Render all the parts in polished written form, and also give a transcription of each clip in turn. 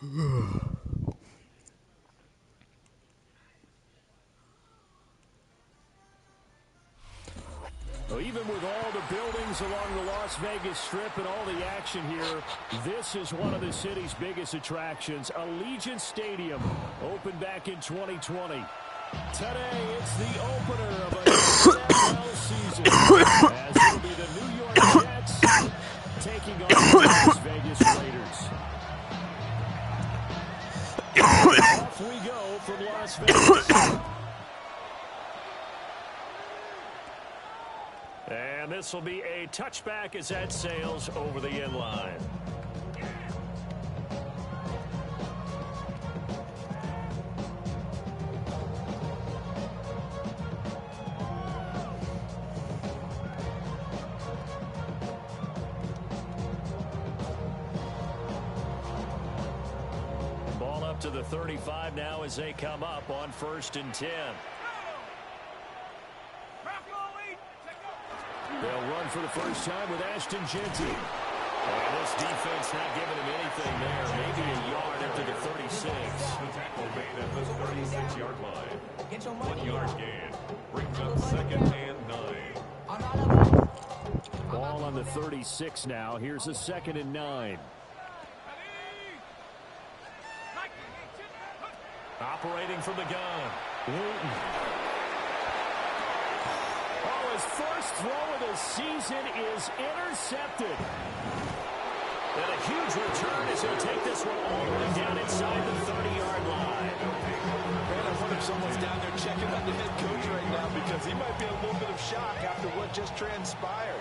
Well, even with all the buildings along the Las Vegas Strip and all the action here, this is one of the city's biggest attractions. Allegiant Stadium opened back in 2020. Today, it's the opener of a NFL season, as it'll be the New York Jets taking on the Las Vegas Raiders. Off we go from Las Vegas. And this will be a touchback as that sails over the end line. Ball up to the 35 now as they come up on 1st and 10. They'll run for the first time with Ashton Jeanty. And this defense not giving him anything there. Maybe a yard after the 36. Tackle made at the 36-yard line. 1 yard gain. Brings up 2nd and 9. Ball on the 36 now. Here's a 2nd and 9. Operating from the gun. Wooten. His first throw of the season is intercepted. And a huge return as he'll take this one all the way down inside the 30-yard line. Man, I wonder if someone's down there checking on the head coach right now because he might be in a little bit of shock after what just transpired.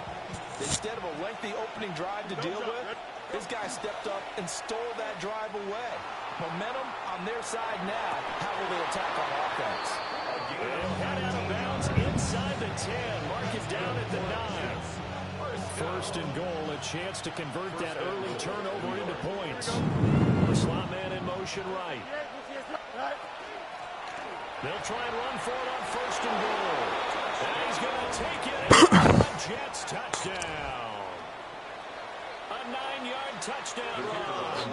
Instead of a lengthy opening drive to deal with, this guy stepped up and stole that drive away. Momentum on their side now. How will they attack on offense? They'll head out of bounds inside the 10. Mark it down at the 9. 1st and goal, a chance to convert that early turnover into points. The slot man in motion right. They'll try and run for it on 1st and goal. And he's going to take it. Jets touchdown. A 9-yard touchdown run.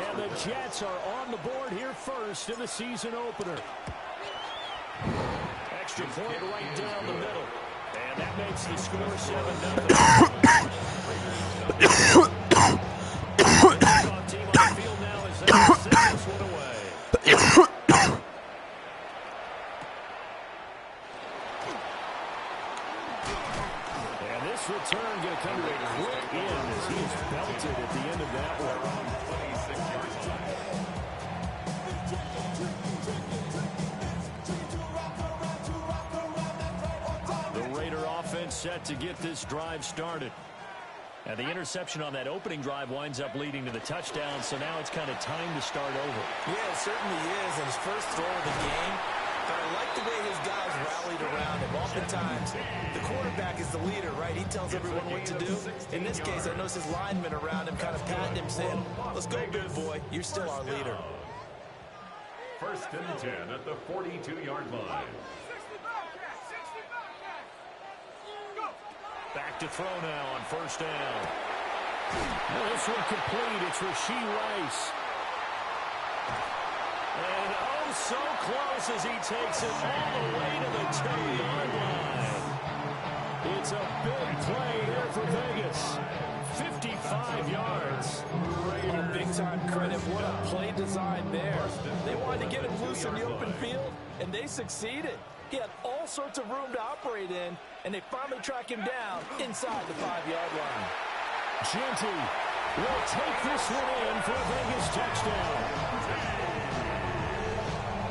And the Jets are on the board here first in the season opener. Extra point right down the middle. And that makes the score 7-0. Team on the field now as they send this one away. And this return going to come to a quick end as he's belted at the end of that one. Set to get this drive started. And the interception on that opening drive winds up leading to the touchdown, so now it's kind of time to start over. Yeah, it certainly is. And his first throw of the game, but I like the way his guys rallied around him. Oftentimes, the quarterback is the leader, right? He tells everyone what to do. In this case, I noticed his linemen around him kind of patting him, saying, let's go, big boy. You're still our leader. 1st and 10 at the 42-yard line. Back to throw now on 1st down. Well, this one complete. It's Rashee Rice. And oh, so close as he takes it all the way to the 2-yard line. It's a big play here for Vegas. 55 yards. Oh, big-time credit. What a play design there. They wanted to get him loose in the open field, and they succeeded. He had all sorts of room to operate in, and they finally track him down inside the 5-yard line. Jeanty will take this one in for a Vegas touchdown.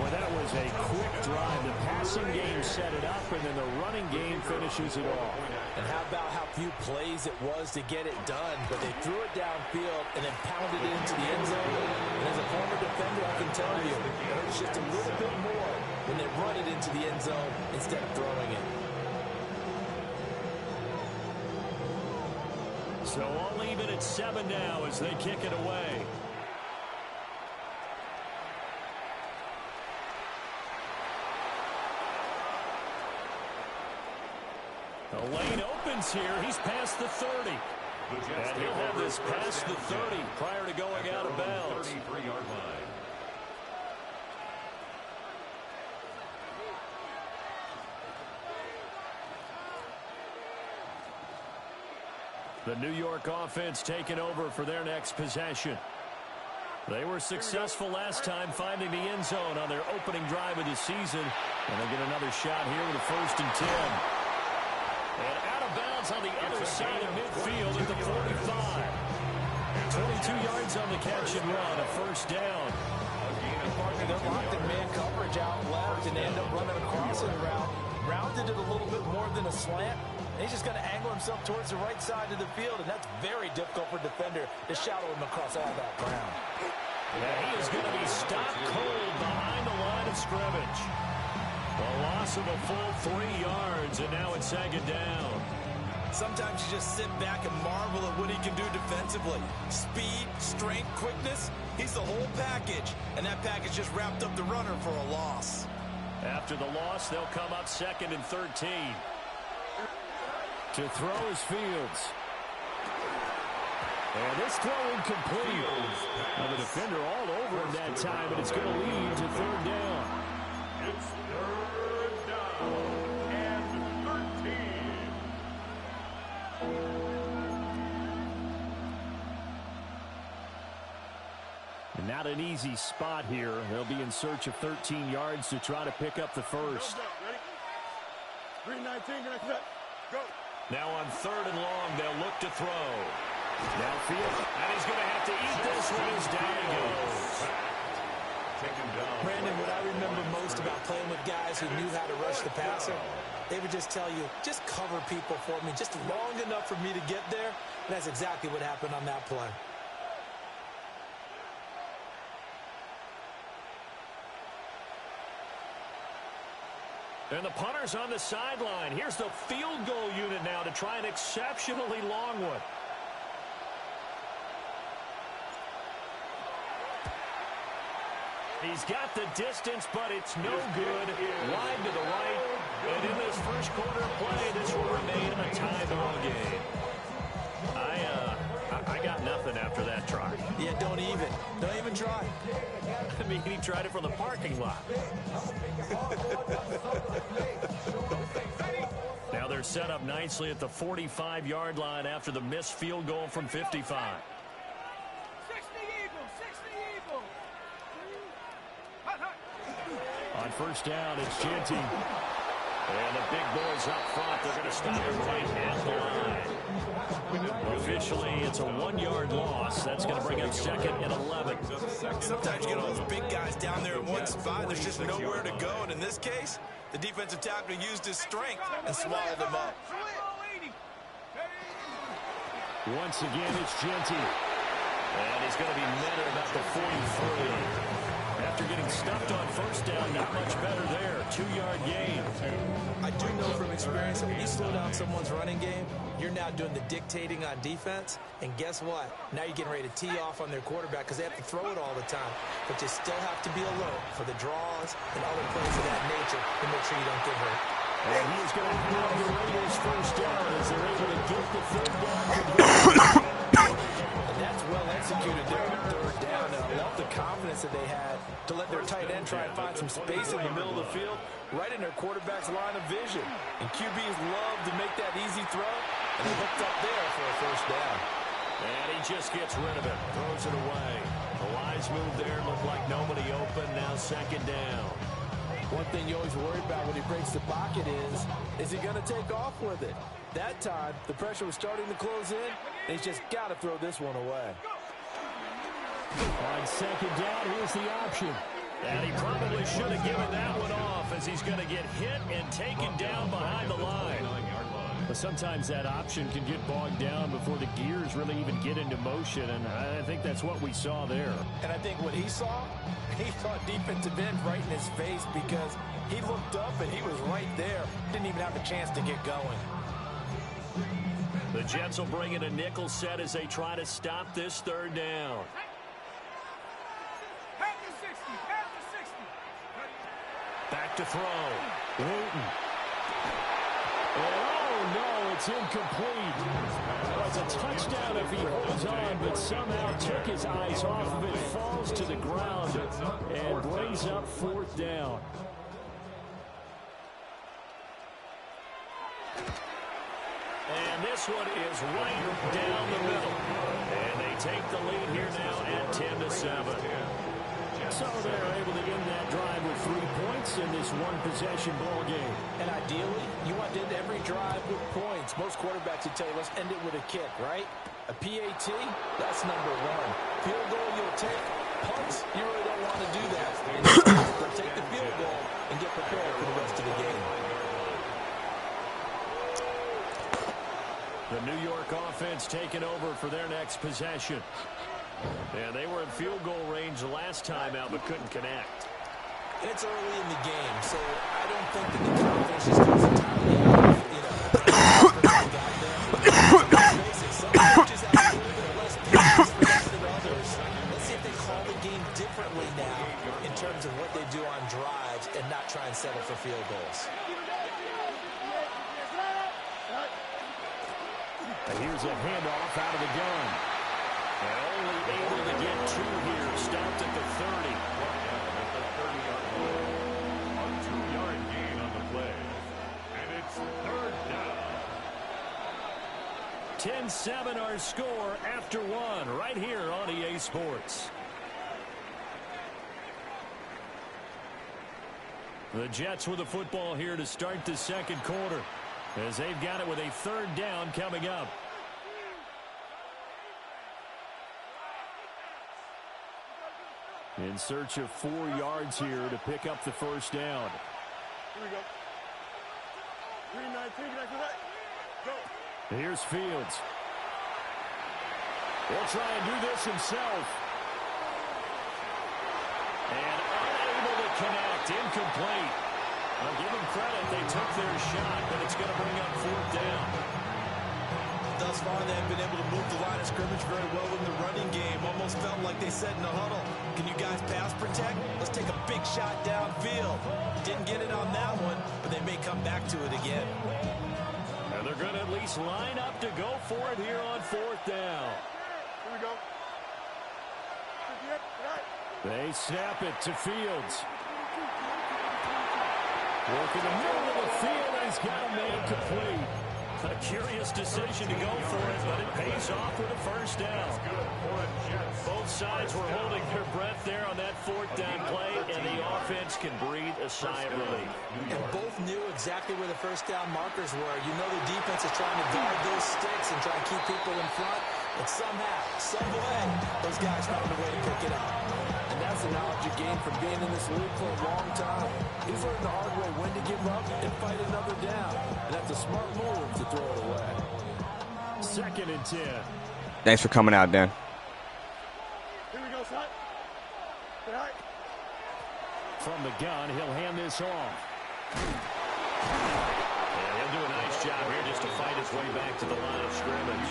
Well, that was a quick drive. The passing game set it up, and then the running game finishes it off. And how about how few plays it was to get it done, but they threw it downfield and then pounded it into the end zone. And as a former defender, I can tell you, it hurts just a little bit more when they run it into the end zone instead of throwing it. So all even at 7 now as they kick it away. The lane opens here. He's past the 30. And he'll have this past the 30 prior to going out of bounds. The New York offense taking over for their next possession. They were successful last time finding the end zone on their opening drive of the season. And they get another shot here with a 1st and 10. And out of bounds on the other side of midfield at the 45. 22 yards on the catch and run, a 1st down. They're locked in man coverage out left and they end up running across it around. Rounded it a little bit more than a slant. And he's just going to angle himself towards the right side of the field, and that's very difficult for a defender to shadow him across all that ground. Yeah, he is going to be stopped cold behind the line of scrimmage. A loss of a full 3 yards, and now it's 2nd down. Sometimes you just sit back and marvel at what he can do defensively. Speed, strength, quickness, he's the whole package. And that package just wrapped up the runner for a loss. After the loss, they'll come up 2nd and 13. To throw is Fields. And this throw incomplete. Now the defender all over him that time, and it's going to lead to 3rd down. It's 3rd down and 13. And not an easy spot here. They'll be in search of 13 yards to try to pick up the 1st. Ready? 3-19, go. Now on 3rd and long, they'll look to throw. Downfield, and he's going to have to eat this one as down he goes. Brandon, what I remember most about playing with guys who knew how to rush the passer, they would just tell you, just cover people for me, just long enough for me to get there. And that's exactly what happened on that play. And the punter's on the sideline. Here's the field goal unit now to try an exceptionally long one. He's got the distance, but it's no good. Wide to the right. And in this first quarter of play, this will remain a tie ball game. I got nothing after that try. Yeah, don't even try. I mean, he tried it from the parking lot. Now they're set up nicely at the 45-yard line after the missed field goal from 55. 60 Eagles. On 1st down, it's Genty. And the big boys up front, they're going to stop him right at the line. Officially, it's a 1-yard loss. That's going to bring up 2nd and 11. Sometimes you get all those big guys down there in one spot, and there's just nowhere to go. And in this case, the defensive tackle used his strength and swallowed him up. Once again, it's Genty. And he's going to be met at about the 43. After getting stuffed on 1st down, not much better there. 2-yard gain. I do know from experience that when you slow down someone's running game, you're now doing the dictating on defense. And guess what? Now you're getting ready to tee off on their quarterback because they have to throw it all the time. But you still have to be alert for the draws and other plays of that nature to make sure you don't get hurt. And he is going to have the Raiders 1st down as they're able to get the 3rd down. And that's well executed there on 3rd down. And I love the confidence that they had to let their tight end try and find some space in the middle of the field, right in their quarterback's line of vision. And QBs love to make that easy throw, and they hooked up there for a 1st down. And he just gets rid of it, throws it away. A wise move there, looked like nobody open, now 2nd down. One thing you always worry about when he breaks the pocket is he going to take off with it? That time, the pressure was starting to close in, and he's just got to throw this one away. On 2nd down, here's the option. And he probably should have given that one off as he's going to get hit and taken down behind the line. But sometimes that option can get bogged down before the gears really even get into motion, and I think that's what we saw there. And I think what he saw defensive end right in his face because he looked up and he was right there. Didn't even have a chance to get going. The Jets will bring in a nickel set as they try to stop this 3rd down. Back to throw. Wooten. Oh, no, it's incomplete. Well, it's a touchdown if he holds on, but somehow took his eyes off of it, falls to the ground, and brings up 4th down. And this one is right down the middle. And they take the lead here now at 10-7. So they're able to end that drive with 3 points in this one-possession ball game. And ideally, you want to end every drive with points. Most quarterbacks would tell you, let's end it with a kick, right? A PAT, that's number one. Field goal you'll take. Punts, you really don't want to do that. Instead, take the field goal and get prepared for the rest of the game. The New York offense taking over for their next possession. And they were in field goal range the last time out, but couldn't connect. And it's early in the game, so I don't think that the confidence just goes entirely out of, some coaches have a little bit less patience for that than others. Let's see if they call the game differently now in terms of what they do on drives and not try and settle for field goals. And here's a handoff out of the gun. And only able to get 2 here. Stopped at the 30. At the 30-yard line. A 2-yard gain on the play. And it's 3rd down. 10-7 our score after 1 right here on EA Sports. The Jets with the football here to start the second quarter, as they've got it with a 3rd down coming up. In search of 4 yards here to pick up the first down. Here we go. 3-19, go. Here's Fields. He'll try and do this himself. And unable to connect. Incomplete. I'll give them credit. They took their shot, but it's going to bring up 4th down. Thus far, they've been able to move the line of scrimmage very well in the running game. Almost felt like they said in the huddle, can you guys pass protect? Let's take a big shot downfield. Didn't get it on that one, but they may come back to it again. And they're going to at least line up to go for it here on 4th down. Here we go. They snap it to Fields. Working the middle of the field, and he's got a man complete. A curious decision to go for it, but it pays off with a first down. Both sides were holding their breath there on that 4th down play, and the offense can breathe a sigh of relief. And both knew exactly where the first down markers were. You know the defense is trying to guard those sticks and try to keep people in front, but somehow, some way, those guys found a way to pick it up. And that's the knowledge you gain from being in this league for a long time. He's learned the hard way when to give up and fight another down. And that's a smart move to throw it away. 2nd and 10. Thanks for coming out, Dan. Here we go, son. Right. From the gun, he'll hand this off. And he'll do a nice job here just to fight his way back to the line of scrimmage.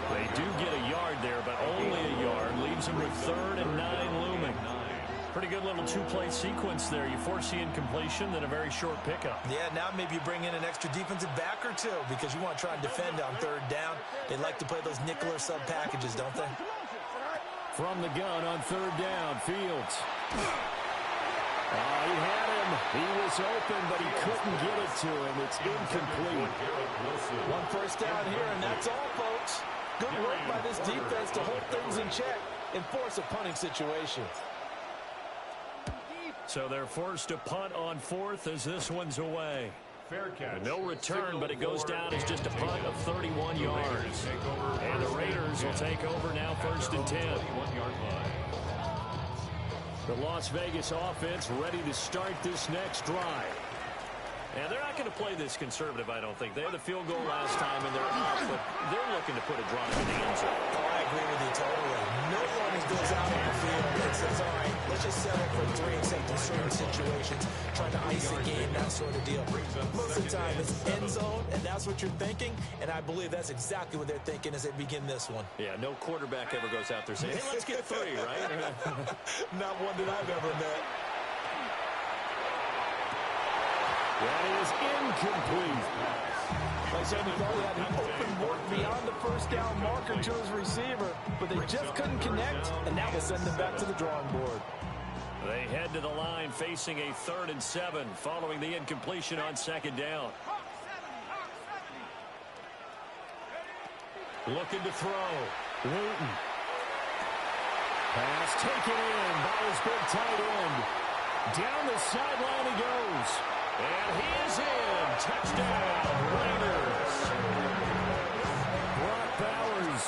They do get a yard there, but only a yard. Leaves him with 3rd and 9 looming. Pretty good little 2-play sequence there. You force the incompletion, then a very short pickup. Yeah, now maybe you bring in an extra defensive back or 2 because you want to try and defend on 3rd down. They like to play those nickel or sub packages, don't they? From the gun on 3rd down, Fields. He had him. He was open, but he couldn't get it to him. It's incomplete. 1 first down here, and that's all, folks. Good work by this defense to hold things in check and force a punting situation. So they're forced to punt on 4th as this one's away. Fair catch. No return, but it goes down as just a punt of 31 yards. And the Raiders will take over now 1st and 10. The Las Vegas offense ready to start this next drive. And they're not going to play this conservative, I don't think. They had the field goal last time, and they're up, but they're looking to put a drive in the end zone. Oh, I agree with you totally. No one goes out on the field and says, all right, let's just settle for 3 except in certain situations, trying to ice the game, that sort of deal. Most of the time, it's end zone, and that's what you're thinking, and I believe that's exactly what they're thinking as they begin this one. Yeah, no quarterback ever goes out there saying, hey, let's get 3, right? Not one that I've ever met. That is incomplete. Like I said, he thought he had an open work beyond the first down marker to his receiver, but they just couldn't connect, and that will send them back to the drawing board. They head to the line facing a 3rd and 7 following the incompletion on 2nd down. Looking to throw. Wooten. Pass taken in by his big tight end. Down the sideline he goes. And he is in. Touchdown, Raiders. Brock Bowers,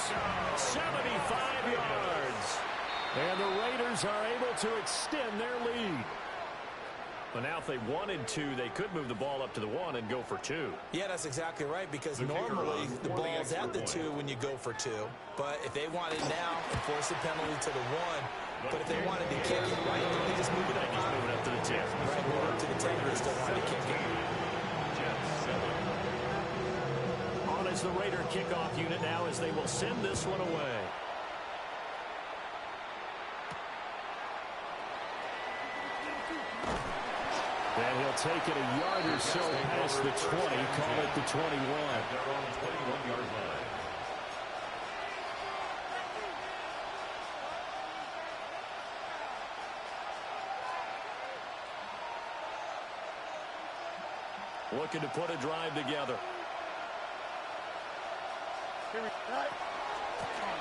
75 yards. And the Raiders are able to extend their lead. But now if they wanted to, they could move the ball up to the 1 and go for 2. Yeah, that's exactly right, because normally the ball's at the 2 when you go for 2. But if they want it now, enforce the penalty to the 1. But if they wanted to kick it, right, they just move it up. Just move it up to the 10. Right, move it up to the 10 if they still wanted to kick it. On is the Raider kickoff unit now as they will send this one away. And he'll take it a yard or so past the 20, call it the 21. Looking to put a drive together.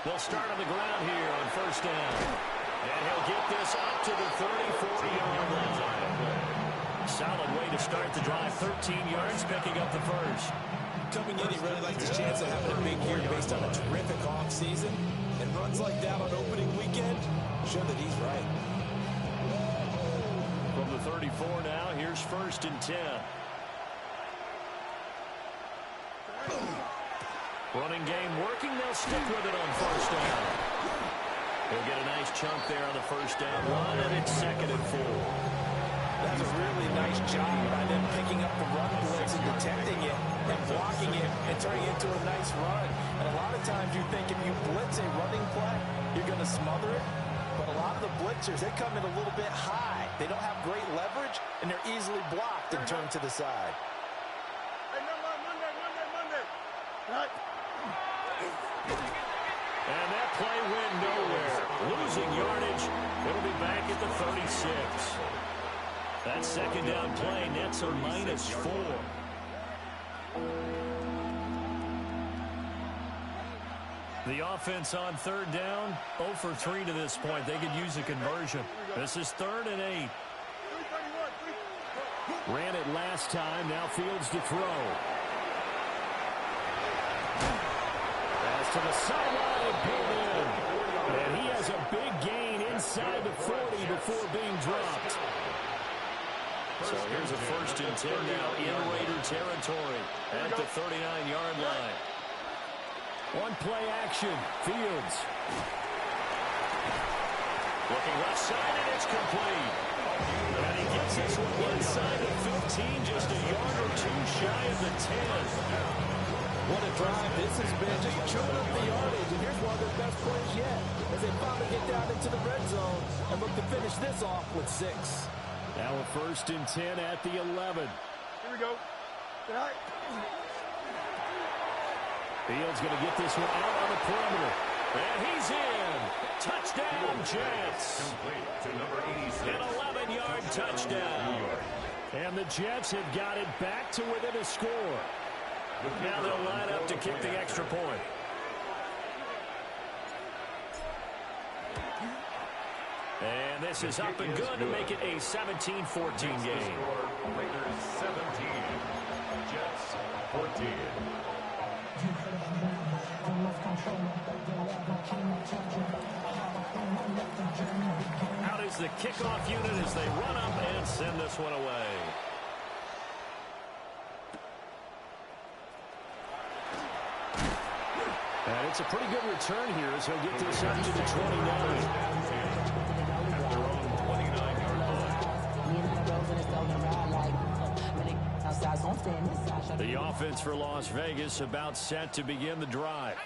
They'll start on the ground here on first down. And he'll get this up to the 30-40-yard line. Solid way to start the drive. 13 yards, picking up the first. Coming in, he really likes his chance of having a big year based on a terrific offseason. And runs like that on opening weekend show that he's right. From the 34 now, here's first and 10. Running game working. They'll stick with it on first down. He'll get a nice chunk there on the first down run, and it's 2nd and 4. That's a really nice job by them picking up the run blitz and detecting it and blocking it and turning it into a nice run. And a lot of times you think if you blitz a running play, you're going to smother it. But a lot of the blitzers, they come in a little bit high. They don't have great leverage, and they're easily blocked and turned to the side. Hey, Monday. Right. And that play went nowhere. Losing yardage. It'll be back at the 36. That second down play nets a -4. The offense on third down, 0 for 3 to this point. They could use a conversion. This is 3rd and 8. Ran it last time. Now Fields to throw. Pass to the sideline and pulled in. And he has a big gain inside the 40 before being dropped. So here's a 1st and 10 now in Raider territory at the 39-yard line. One play action. Fields. Looking left side, and it's complete. And he gets this one inside the 15, just a yard or 2 shy of the 10. What a drive this has been, just chewing up the yardage. And here's one of their best plays yet as they finally get down into the red zone and look to finish this off with 6. Now a 1st and 10 at the 11. Here we go. Right. Fields going to get this one out on the perimeter. And he's in. Touchdown, Jets. An 11-yard touchdown. And the Jets have got it back to within a score. Now they'll line up to kick the extra point. And this is up and good to make it a 17-14 game. Raiders 17, Jets 14. Out is the kickoff unit as they run up and send this one away. And it's a pretty good return here as he'll get this up to the 29. The offense for Las Vegas about set to begin the drive.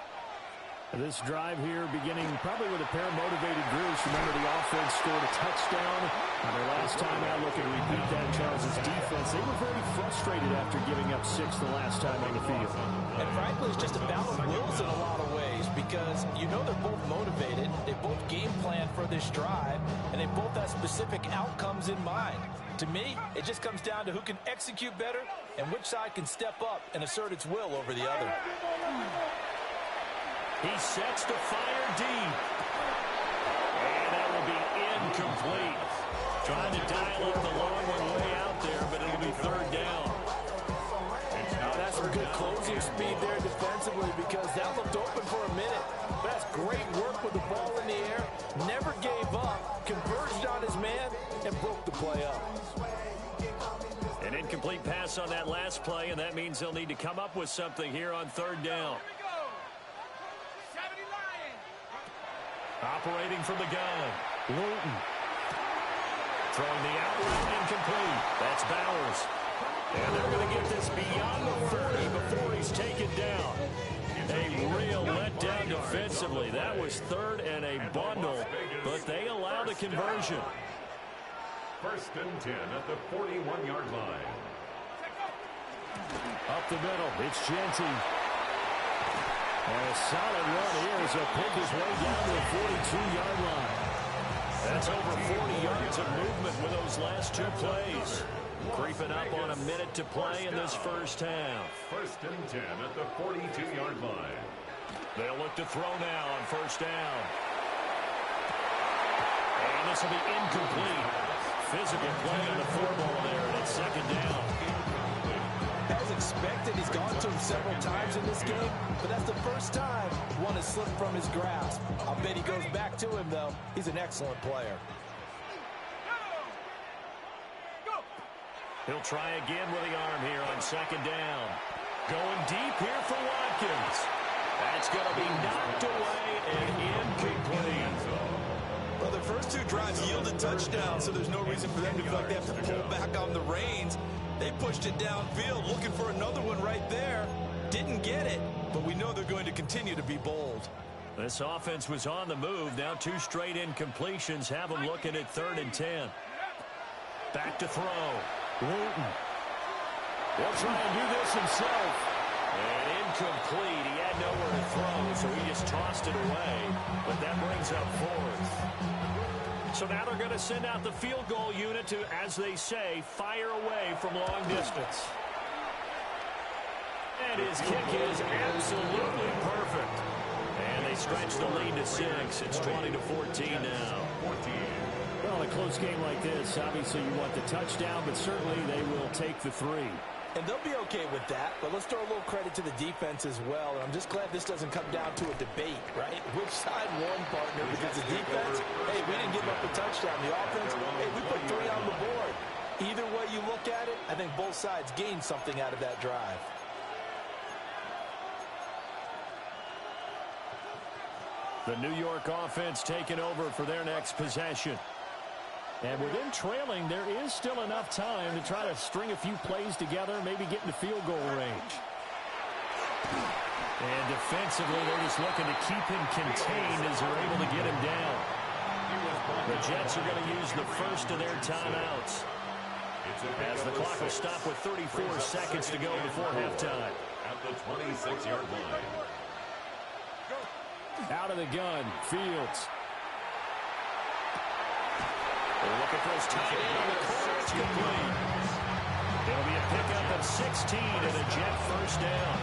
This drive here beginning probably with a pair of motivated groups. Remember, the offense scored a touchdown. And their last time out, looking to repeat that, Charles' defense. They were very frustrated after giving up 6 the last time on the field. And frankly, it's just a battle of wills in a lot of ways because you know they're both motivated. They both game plan for this drive, and they both have specific outcomes in mind. To me, it just comes down to who can execute better and which side can step up and assert its will over the other. He sets to fire deep. And that will be incomplete. Trying to dial up the long one way out there, but it'll be third down. That's some good closing speed there defensively because that looked open for a minute. But that's great work with the ball in the air. Never gave up, converged on his man, and broke the play up. An incomplete pass on that last play, and that means they'll need to come up with something here on third down. Operating from the gun, Wooten. Throwing the out route incomplete. That's Bowers. And they're going to get this beyond the 40 before he's taken down. A real letdown defensively. That was third and a bundle, but they allowed a conversion. First and 10 at the 41-yard line. Up the middle, it's Genty. And a solid run here as he'll pick his way down to the 42-yard line. That's over 40 yards of movement with those last two plays. Creeping up on a minute to play in this first half. First and 10 at the 42-yard line. They'll look to throw now on first down. And this will be incomplete. Physical play on the four-ball there, and it's second down. As expected, he's gone to him several times in this game, but that's the first time one has slipped from his grasp. I'll bet he goes back to him, though. He's an excellent player. He'll try again with the arm here on second down. Going deep here for Watkins. That's going to be knocked away and incomplete. Well, their first two drives yielded touchdowns, so there's no reason for them to feel like they have to pull back on the reins. They pushed it downfield, looking for another one right there. Didn't get it, but we know they're going to continue to be bold. This offense was on the move. Now two straight incompletions have them looking at 3rd and 10. Back to throw. Wooten. He'll try and do this himself. And incomplete. He had nowhere to throw, so he just tossed it away. But that brings up 4th. So now they're going to send out the field goal unit to, as they say, fire away from long distance. And his kick is absolutely perfect. And they stretch the lead to 6. It's 20-14 now. Well, in a close game like this, obviously you want the touchdown, but certainly they will take the 3. And they'll be okay with that, but let's throw a little credit to the defense as well. And I'm just glad this doesn't come down to a debate, right? Which side won, partner? Because the defense, hey, we didn't give up a touchdown. The offense, hey, we put 3 on the board. Either way you look at it, I think both sides gained something out of that drive. The New York offense taking over for their next possession. And with them trailing, there is still enough time to try to string a few plays together, maybe get into field goal range. And defensively, they're just looking to keep him contained as they're able to get him down. The Jets are going to use the first of their timeouts, as the clock will stop with 34 seconds to go before halftime. At the 26-yard line. Out of the gun, Fields. They're looking for his tight end on the corner. It's complete. It'll be a pickup of 16 and a Jet first down.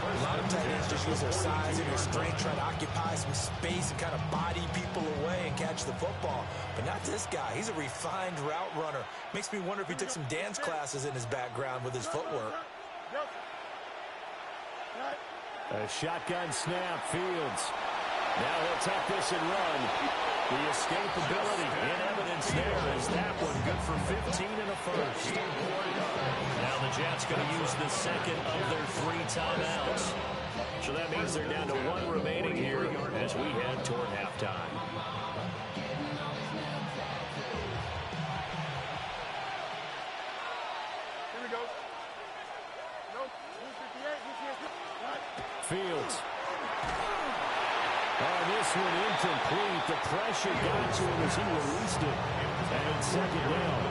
A lot of tight ends just use their size and their strength, try to occupy some space and kind of body people away and catch the football. But not this guy. He's a refined route runner. Makes me wonder if he took some dance classes in his background with his footwork. A shotgun snap, Fields. Now he'll tuck this and run. The escapability in evidence there as that one good for 15 in the first. Now the Jets going to use the second of their 3 timeouts. So that means they're down to 1 remaining here as we head toward halftime. Here we go. No, 258, Fields. Oh, this one incomplete. The pressure got to him as he released it. And it's second down.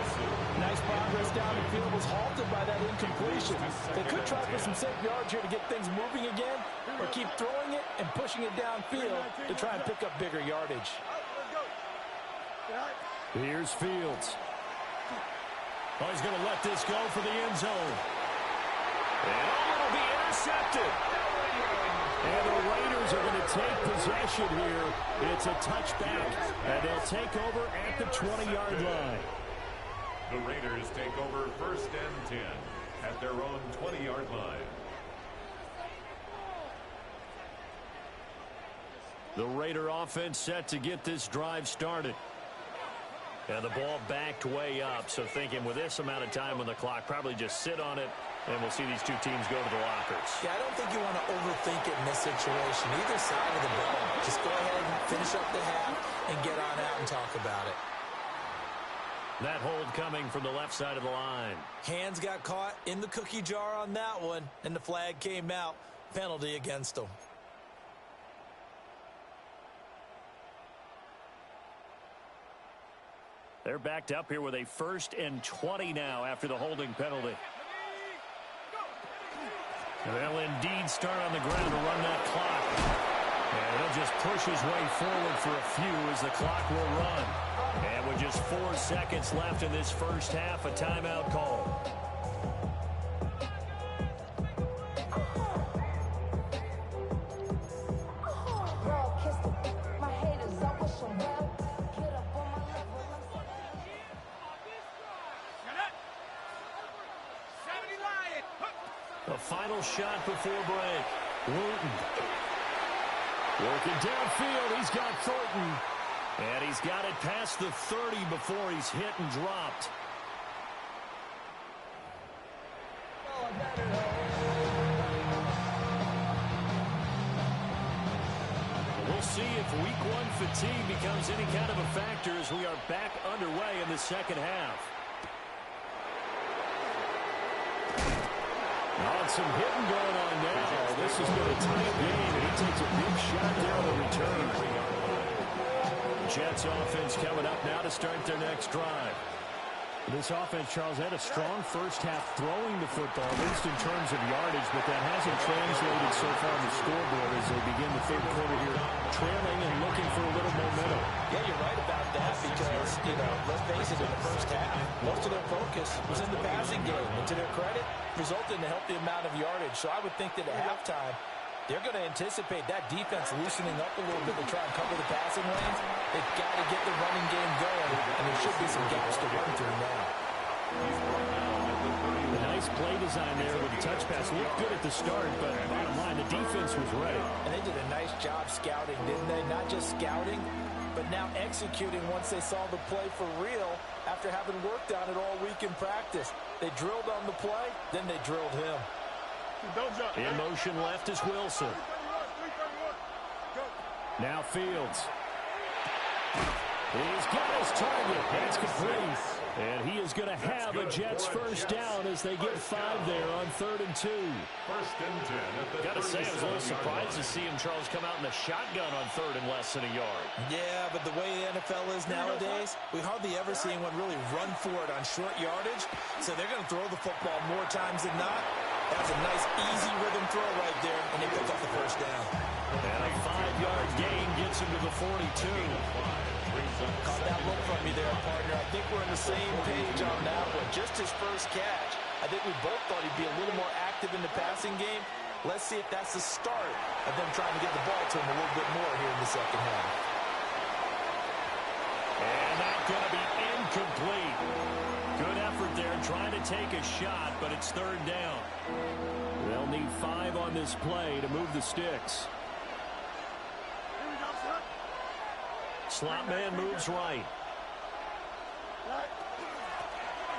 Nice progress down the field was halted by that incompletion. They could try for some safe yards here to get things moving again, or keep throwing it and pushing it downfield to try and pick up bigger yardage. Here's Fields. Oh, he's going to let this go for the end zone. And it'll be intercepted. And the Raiders are going to take possession here. It's a touchback, and they'll take over at the 20-yard line. The Raiders take over 1st and 10 at their own 20-yard line. The Raider offense set to get this drive started. And the ball backed way up, so thinking with this amount of time on the clock, probably just sit on it, and we'll see these two teams go to the lockers. Yeah, I don't think you want to overthink it in this situation. Either side of the ball. Just go ahead and finish up the half and get on out and talk about it. That hold coming from the left side of the line. Hands got caught in the cookie jar on that one, and the flag came out. Penalty against them. They're backed up here with a 1st and 20 now after the holding penalty. They'll indeed start on the ground to run that clock. And he'll just push his way forward for a few as the clock will run. And with just 4 seconds left in this first half, a timeout call. The final shot before break. Wooten. Working downfield. He's got Thornton. And he's got it past the 30 before he's hit and dropped. We'll see if week 1 fatigue becomes any kind of a factor as we are back underway in the second half. Some hitting going on now. This has been a tight game, and he takes a big shot there on the return. Jets offense coming up now to start their next drive. This offense, Charles, had a strong first half throwing the football, at least in terms of yardage, but that hasn't translated so far on the scoreboard as they begin the third quarter here, trailing and looking for a little momentum. Yeah, you're right about that because, let's face it, in the first half, most of their focus was in the passing game. And to their credit, resulted in a healthy amount of yardage. So I would think that at halftime, they're going to anticipate that defense loosening up a little bit to try and cover the passing lanes. They've got to get the running game going, and there should be some gaps to run through now. A nice play design there with the touch pass. Looked good at the start, but bottom line, the defense was ready. And they did a nice job scouting, didn't they? Not just scouting, but now executing once they saw the play for real after having worked on it all week in practice. They drilled on the play, then they drilled him. In motion left is Wilson. Now Fields. He's got his target. That's complete. And he is going to have a Jets first down as they get 5 there on 3rd and 2. 1st and 10. Got to say, I was a little surprised to see him, Charles, come out in the shotgun on 3rd and less than a yard. Yeah, but the way the NFL is nowadays, we hardly ever see anyone really run for it on short yardage. So they're going to throw the football more times than not. That's a nice, easy rhythm throw right there, and they pick up the first down. And a 5-yard gain gets him to the 42. Caught that look from me there, partner. I think we're on the same page on that one. Just his first catch. I think we both thought he'd be a little more active in the passing game. Let's see if that's the start of them trying to get the ball to him a little bit more here in the second half. And that's going to be incomplete. Good effort there trying to take a shot, but it's 3rd down. They'll need 5 on this play to move the sticks. Slot man moves right.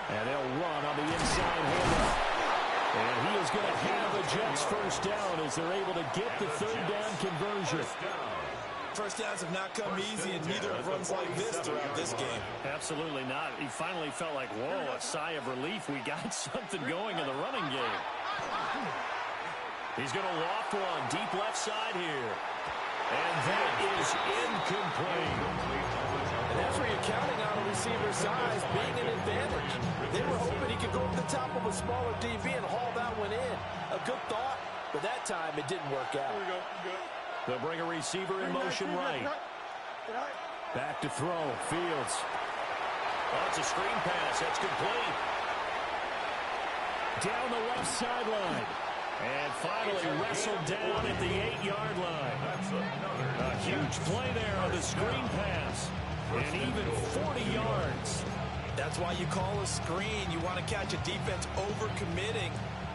And they'll run on the inside handoff. And he is going to have a Jets first down as they're able to get the 3rd down conversion. First downs have not come easy, and neither have runs like this throughout this game. Absolutely not. He finally felt like, whoa, a sigh of relief. We got something going in the running game. He's going to loft one deep left side here. And that is incomplete. And that's where you're counting on a receiver's size being an advantage. They were hoping he could go over the top of a smaller DB and haul that one in. A good thought, but that time it didn't work out. Here we go. Good. They'll bring a receiver in motion right. Back to throw. Fields. Oh, it's a screen pass. That's complete. Down the left sideline. And finally wrestled down at the 8-yard line. A huge play there on the screen pass. And even 40 yards. That's why you call a screen. You want to catch a defense over-committing.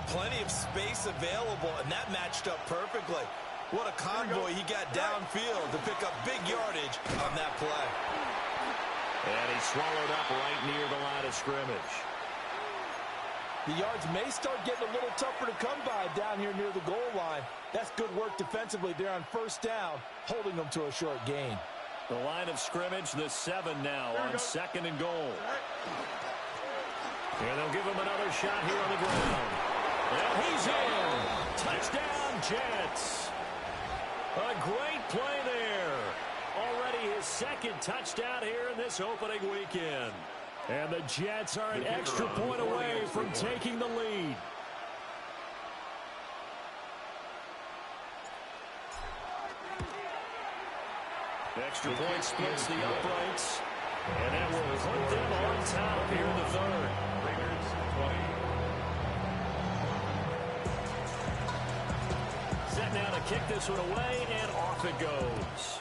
Plenty of space available, and that matched up perfectly. What a convoy he got downfield to pick up big yardage on that play. And he swallowed up right near the line of scrimmage. The yards may start getting a little tougher to come by down here near the goal line. That's good work defensively there on first down, holding them to a short gain. The line of scrimmage, the 7 now on 2nd and goal. And they'll give him another shot here on the ground. And he's in. Touchdown, Jets. A great play there. Already his 2nd touchdown here in this opening weekend. And the Jets are an extra point away from taking the lead. Extra point splits the uprights. And that will put them on top here in the 3rd. Raiders 20. Set now to kick this one away, and off it goes.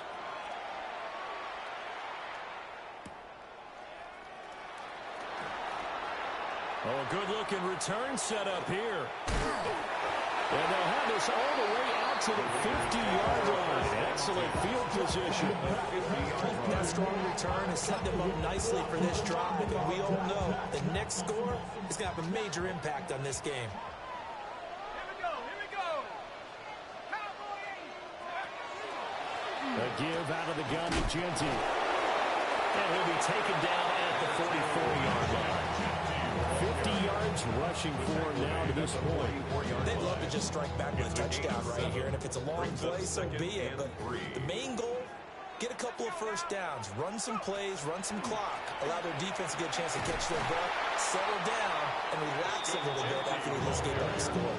Oh, a good-looking return set up here. And they'll have this all the way out to the 50-yard line. Excellent field position. That strong return has set them up nicely for this drive. And we all know the next score is going to have a major impact on this game. A give out of the gun to Genty. And he'll be taken down at the 44-yard line. 50 yards rushing for him now to this point. They'd love to just strike back with a touchdown right here. And if it's a long play, so be it. But the main goal, get a couple of first downs. Run some plays, run some clock. Allow their defense to get a chance to catch their breath, settle down, and relax a little bit after they just get up the score.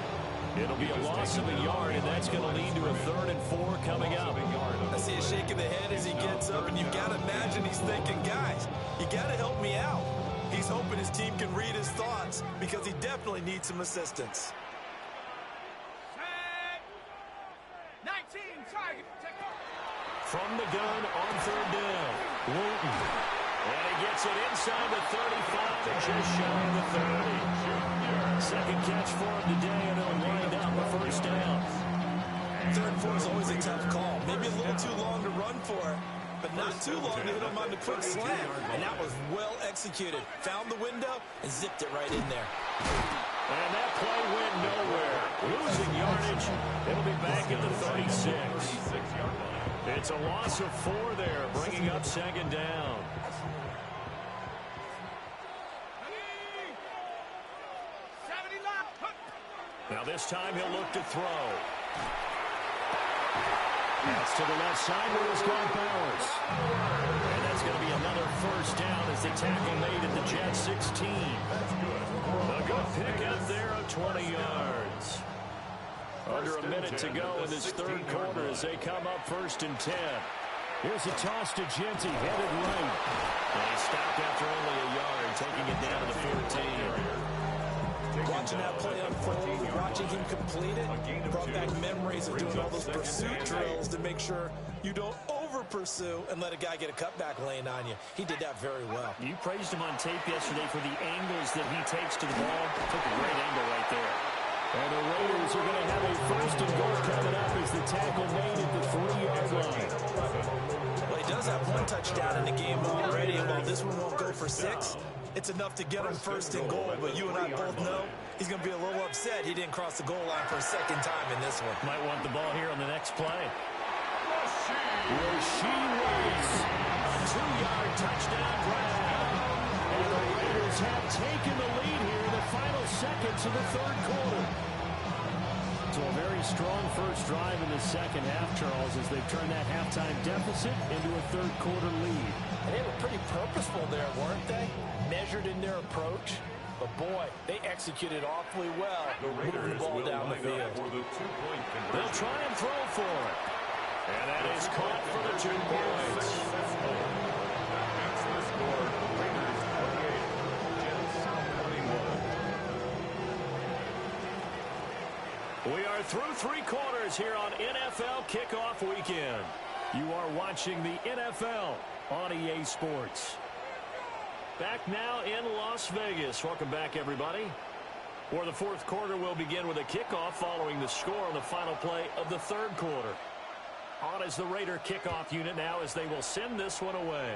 It'll be a loss of a yard, and that's going to lead to a 3rd and 4 coming up. I see a shake of the head as he gets up, and you've got to imagine he's thinking, guys, you got to help me out. He's hoping his team can read his thoughts because he definitely needs some assistance. 19, target. From the gun on 3rd down, Wooten. And he gets it inside the 35 and just shy of the 30. 2nd catch for him today, and they'll wind up the 1st down. 3rd and 4 is always a tough call. Maybe a little too long to run for it, but not too long to hit him on the quick slant. And that was well executed. Found the window and zipped it right in there. And that play went nowhere. Losing yardage. It'll be back at the 36. It's a loss of 4 there, bringing up 2nd down. Now this time he'll look to throw. That's to the left side where he's got Bowers. And that's going to be another 1st down as the tackle made at the Jets 16. A good pickup there of 20 yards. Under a minute to go in this 3rd quarter as they come up 1st and 10. Here's a toss to Genty, headed right. And he stopped after only a yard, taking it down to the 14. Watching that play unfold, watching him complete it, brought back memories of doing all those pursuit drills to make sure you don't over-pursue and let a guy get a cutback lane on you. He did that very well. You praised him on tape yesterday for the angles that he takes to the ball. Took a great angle right there. And the Raiders are going to have a 1st and goal coming up as the tackle made at the 3-yard line. Well, he does have 1 touchdown in the game already, and while this one won't go for 6, it's enough to get him 1st and goal, but you and I both know he's going to be a little upset he didn't cross the goal line for a 2nd time in this one. Might want the ball here on the next play. Rasheed Rice, 2-yard touchdown grab. And the Raiders have taken the lead here in the final seconds of the 3rd quarter. So a very strong first drive in the 2nd half, Charles, as they've turned that halftime deficit into a 3rd quarter lead. And they were pretty purposeful there, weren't they? Measured in their approach. But boy, they executed awfully well, moving the ball down the field. They'll try and throw for it. And that is caught for the 2 points. That's the score. Raiders 28, Jets 21. We are through 3 quarters here on NFL Kickoff Weekend. You are watching the NFL on EA Sports. Back now in Las Vegas. Welcome back, everybody. For the 4th quarter, we'll begin with a kickoff following the score on the final play of the 3rd quarter. On is the Raider kickoff unit now as they will send this one away.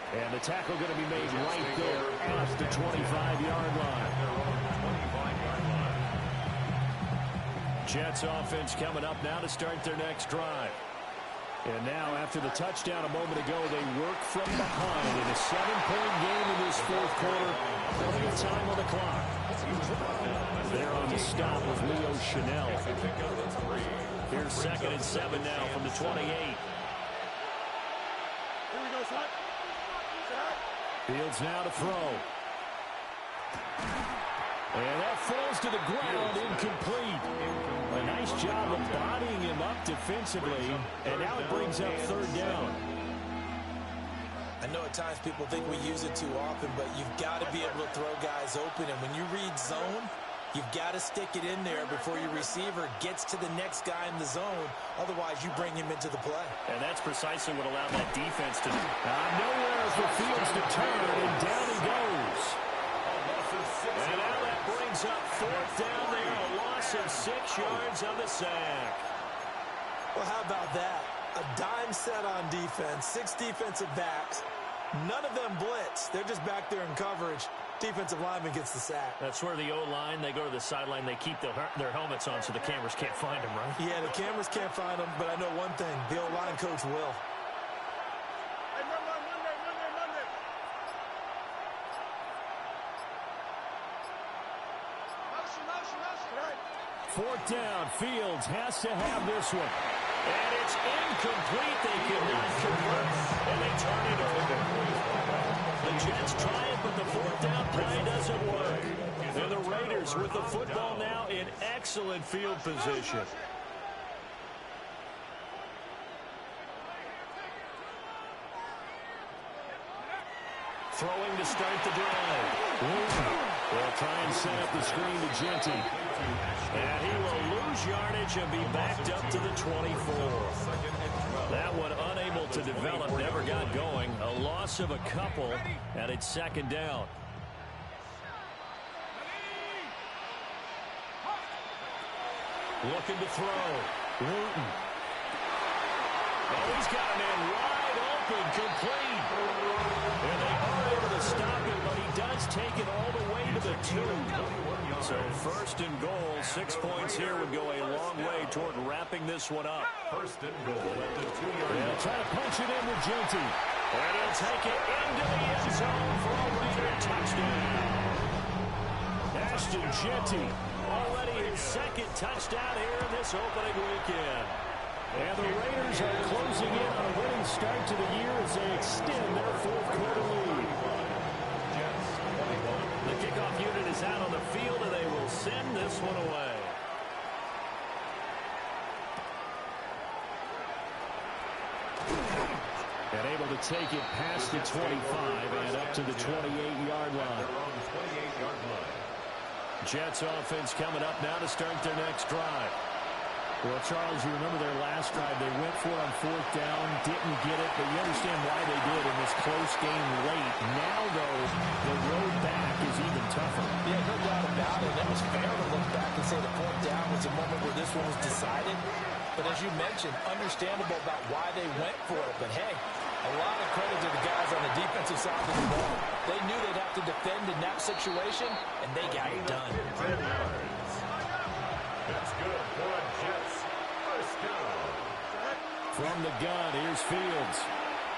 And the tackle going to be made right there at the 25-yard line. Jets offense coming up now to start their next drive. And now, after the touchdown a moment ago, they work from behind in a 7-point game in this 4th quarter. Plenty of time on the clock. They're on the stop with Leo Chanel. Here's 2nd and 7 now from the 28. Fields now to throw. And that falls to the ground, incomplete. A nice job of bodying him up defensively, and now it brings up 3rd down. I know at times people think we use it too often, but you've got to be able to throw guys open, and when you read zone, you've got to stick it in there before your receiver gets to the next guy in the zone. Otherwise, you bring him into the play. And that's precisely what allowed that defense to do. Nowhere for Fields to turn, and down he goes. And now that brings up 4th down there, a loss of 6 yards on the sack. Well, how about that? A dime set on defense, 6 defensive backs. None of them blitz. They're just back there in coverage. Defensive lineman gets the sack. That's where the O-line, they go to the sideline, they keep their helmets on so the cameras can't find them, right? Yeah, the cameras can't find them, but I know one thing. The O-line coach will. Fourth down, Fields has to have this one. And it's incomplete. They cannot convert, and they turn it over. The Jets try it, but the 4th down play doesn't work. And the Raiders with the football now in excellent field position. Throwing to start the drive. They'll try and set up the screen to Genty. And he will lose yardage and be backed up to the 24. That one unable to develop, never got going. A loss of a couple, and it's 2nd down. Looking to throw. Wooten. Oh, he's got a man wide open, complete. And they are able to stop him, but he does take it all the way to the 2. So 1st and goal, 6 points here would go a long way toward wrapping this one up. 1st and goal at the 2-yard line. They'll try to punch it in with Genty. And he'll take it into the end zone for a Raider touchdown. Ashton Genty, already his 2nd touchdown here in this opening weekend. And the Raiders are closing in on a winning start to the year as they extend their 4th quarter lead. The kickoff unit is out on the field, and they will send this one away. And able to take it past the 25 and up to the 28-yard line. Jets offense coming up now to start their next drive. Well, Charles, you remember their last drive. They went for it on 4th down, didn't get it, but you understand why they did in this close game late. Now, though, the road back is even tougher. Yeah, no doubt about it. That was fair to look back and say the 4th down was a moment where this one was decided. But as you mentioned, understandable about why they went for it. But, hey, a lot of credit to the guys on the defensive side of the ball. They knew they'd have to defend in that situation, and they got it done. That's good for a Jets. 1st down. From the gun, here's Fields.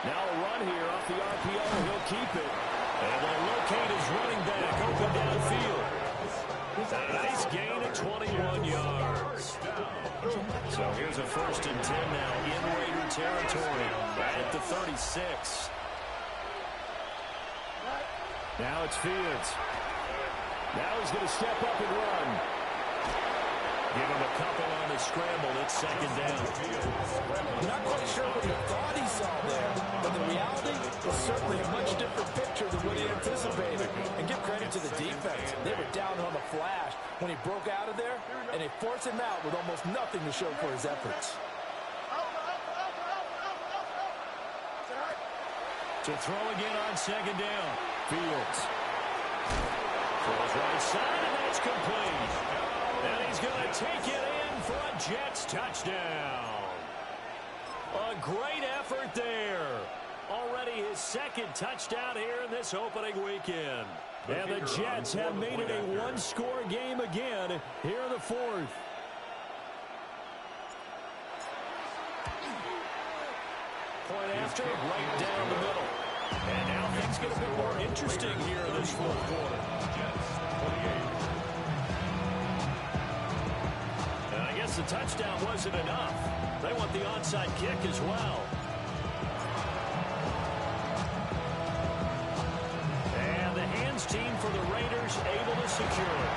Now a run here off the RPO. He'll keep it. And they'll locate his running back open downfield. A nice gain of 21 yards. So here's a 1st and 10 now in Raider territory at the 36. Now it's Fields. Now he's going to step up and run. Give him a couple on the scramble. It's 2nd down. Not quite sure what he thought he saw there, but the reality was certainly a much different picture than what he anticipated. And when he broke out of there, and they forced him out with almost nothing to show for his efforts. To throw again on second down. Fields. Throws right side, and that's complete. And he's going to take it in for a Jets touchdown. A great effort there. Already his second touchdown here in this opening weekend. And the Jets have made it a one-score game again here in the fourth. Point after, right down the middle. And now things get a bit more interesting here in this fourth quarter. And I guess the touchdown wasn't enough. They want the onside kick as well. And the hands team for the Raiders able to secure it.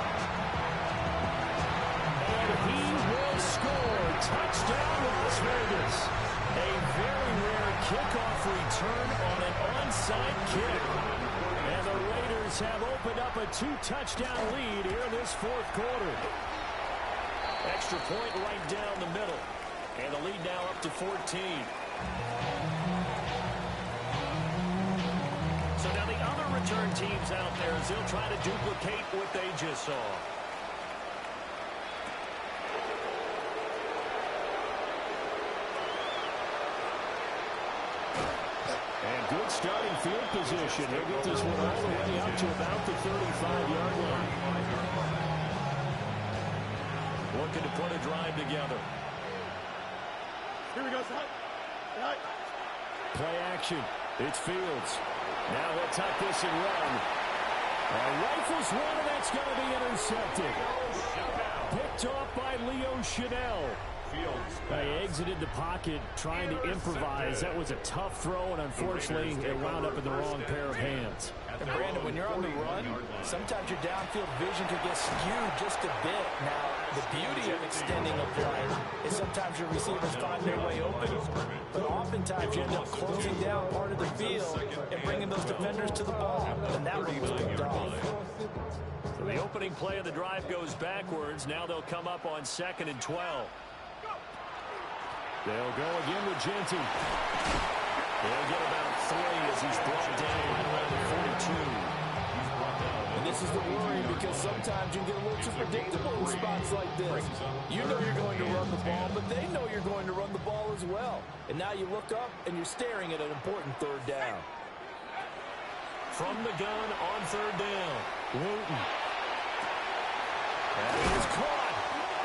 And he will score. Touchdown, Las Vegas. A very rare kickoff return on an onside kick. And the Raiders have opened up a 2-touchdown lead here in this fourth quarter. Extra point right down the middle. And the lead now up to 14. So now the other return teams out there as they'll try to duplicate what they just saw. And good starting field position. He'll get this one all the way out to about the 35-yard line. Looking to put a drive together. Here we go, son. Play action. It's Fields. Now he'll tuck this and run. Rifles one, and that's going to be intercepted. Picked off by Leo Chanel. They exited the pocket trying to improvise. That was a tough throw, and unfortunately, it wound up in the wrong pair of hands. And Brandon, when you're on the run, sometimes your downfield vision can get skewed just a bit. Now, the beauty of extending a play is sometimes your receivers find their way open, but oftentimes you end up closing down part of the field and bringing those defenders to the ball, and that one was picked off. So the opening play of the drive goes backwards. Now they'll come up on 2nd and 12. They'll go again with Genty. They'll get about 3 as he's brought down right around the 42. And this is the worry because sometimes you can get a little too predictable in spots like this. You know you're going to run the ball, but they know you're going to run the ball as well. And now you look up and you're staring at an important third down. From the gun on 3rd down, Wooten. And it is caught.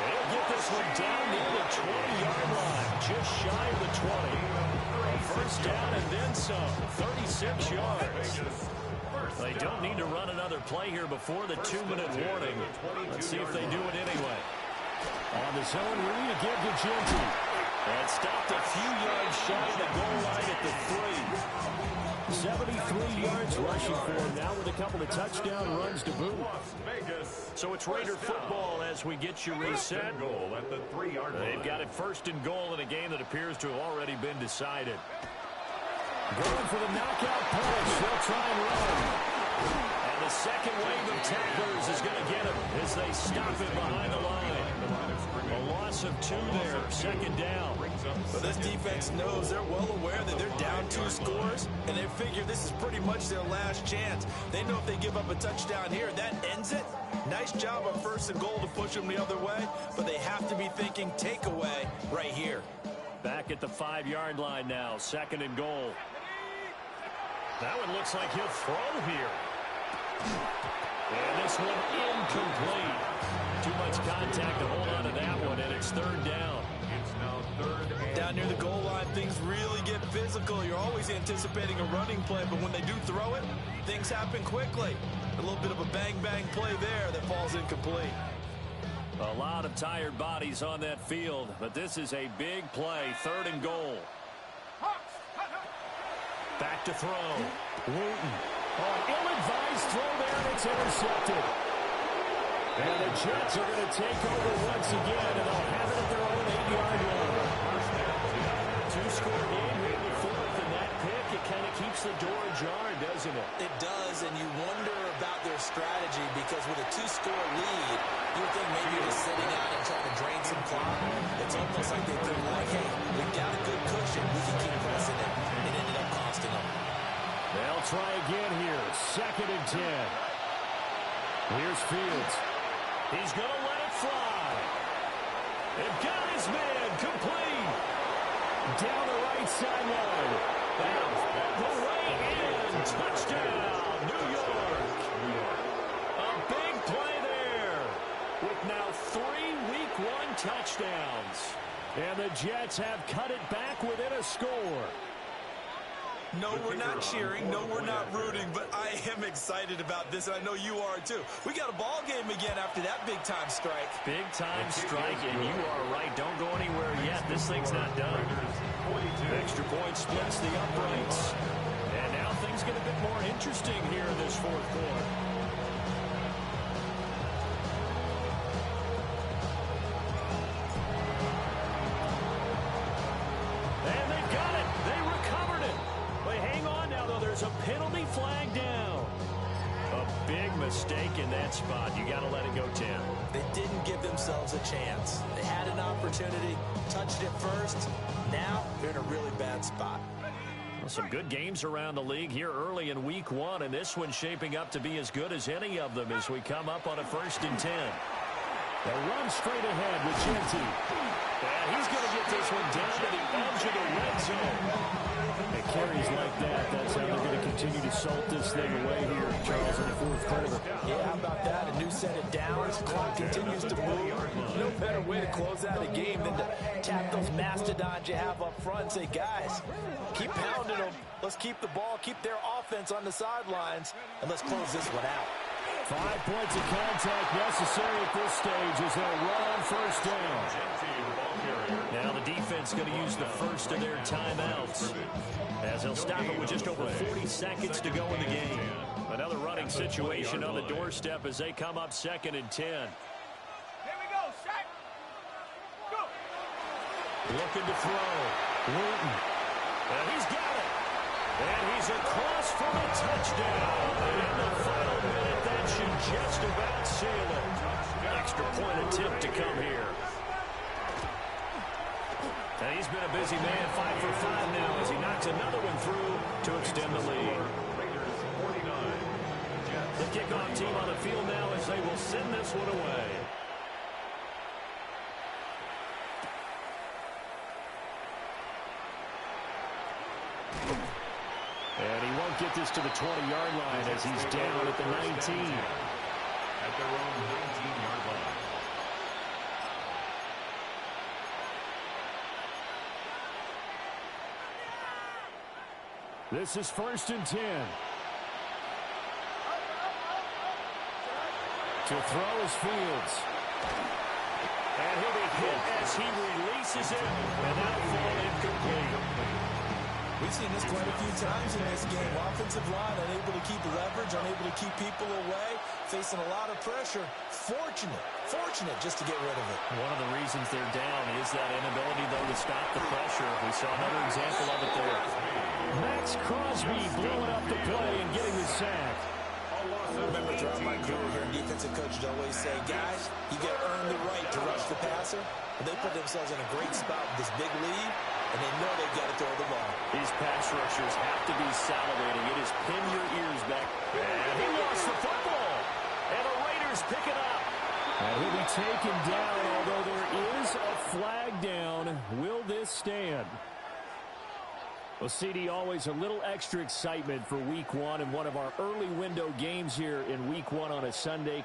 They'll get this one down near the 20-yard line, just shy of the 20. A first down and then some, 36 yards. They don't need to run another play here before the 2-minute warning. Let's see if they do it anyway. On the zone read again to Genty. And stopped a few yards shy of the goal line at the 3. 73 yards rushing for him now with a couple of touchdown runs to boot. So it's Raider football as we get you reset. They've got it 1st and goal in a game that appears to have already been decided. Going for the knockout punch. They'll try and run. And the second wave of tacklers is going to get him as they stop him behind the line. A loss of 2 there, 2nd down. But this defense knows they're well aware that they're down 2 scores, and they figure this is pretty much their last chance. They know if they give up a touchdown here, that ends it. Nice job on 1st and goal to push them the other way, but they have to be thinking takeaway right here. Back at the 5-yard line now, 2nd and goal. That one looks like he'll throw here. And this one incomplete. Too much contact to hold on to that one, and it's 3rd down. It's now 3rd and Down near the goal line, things really get physical. You're always anticipating a running play, but when they do throw it, things happen quickly. A little bit of a bang-bang play there that falls incomplete. A lot of tired bodies on that field, but this is a big play, 3rd and goal. Back to throw. Wooten. Oh, ill-advised throw there, and it's intercepted. And the Jets are going to take over once again, and they'll have it at their own 8-yard line. 2-score game here in the fourth, and that pick, it kind of keeps the door ajar, doesn't it? It does, and you wonder about their strategy because with a 2-score lead, you would think maybe just sitting out and trying to drain some clock. It's almost like they think, like, hey, we've got a good cushion. We can keep pressing it. It ended up costing them. They'll try again here. 2nd and 10. Here's Fields. He's going to let it fly. They've got his man complete. Down the right sideline. Out the way in. Touchdown, New York. A big play there. With now 3 Week 1 touchdowns. And the Jets have cut it back within a score. No, we're not cheering. No, we're not rooting. But I am excited about this, and I know you are too. We got a ball game again after that big-time strike. Big-time strike, and you are right. Don't go anywhere yet. This thing's not done. Extra point splits the uprights. And now things get a bit more interesting here in this 4th quarter. And they've got it. They recovered it. But hang on now, though. There's a penalty flag down. A big mistake in that spot. You got to let it go, Tim. They didn't give themselves a chance. They had an opportunity, touched it first. Now they're in a really bad spot. Well, some good games around the league here early in Week 1, and this one's shaping up to be as good as any of them as we come up on a 1st and 10. They run straight ahead with Genty. And he's going to get this one down to the edge of the red zone. And carries like that, that's how they're going to continue to salt this thing away here, Charles, in the 4th quarter. Yeah, how about that? A new set of downs. Clock continues to move. No better way to close out a game than to tap those mastodons you have up front and say, guys, keep pounding them. Let's keep the ball, keep their offense on the sidelines, and let's close this one out. 5 points of contact necessary at this stage as they'll run on 1st down. Now the defense going to use the first of their timeouts as they'll stop it with just over 40 seconds to go in the game. Another running situation on the doorstep as they come up 2nd and 10. Here we go, Shaq. Go. Looking to throw. Wooten. And he's got it. And he's across for the touchdown. In the final minute, that should just about seal it. Extra point attempt to come here. And he's been a busy man, 5 for 5 now as he knocks another one through to extend the lead. The kickoff team on the field now as they will send this one away. And he won't get this to the 20-yard line as he's down at the 19. At their own 19-yard line. This is 1st and 10. To throw is Fields. And he'll be hit as he releases it, and that'll fall incomplete. We've seen this quite a few times in this game. Offensive line unable to keep leverage, unable to keep people away, facing a lot of pressure. Fortunate just to get rid of it. One of the reasons they're down is that inability, though, to stop the pressure. We saw another example of it there. Max Crosby blowing up the play and getting the sack. I remember throughout my career here in defensive coach, I'd always say, guys, you got to earn the right to rush the passer. And they put themselves in a great spot with this big lead, and they know they've got to throw the ball. These pass rushers have to be salivating. It is pin your ears back. And he lost the football. And the Raiders pick it up. And he'll be taken down, although there is a flag down. Will this stand? Well, CD, always a little extra excitement for Week 1 and one of our early window games here in Week 1 on a Sunday.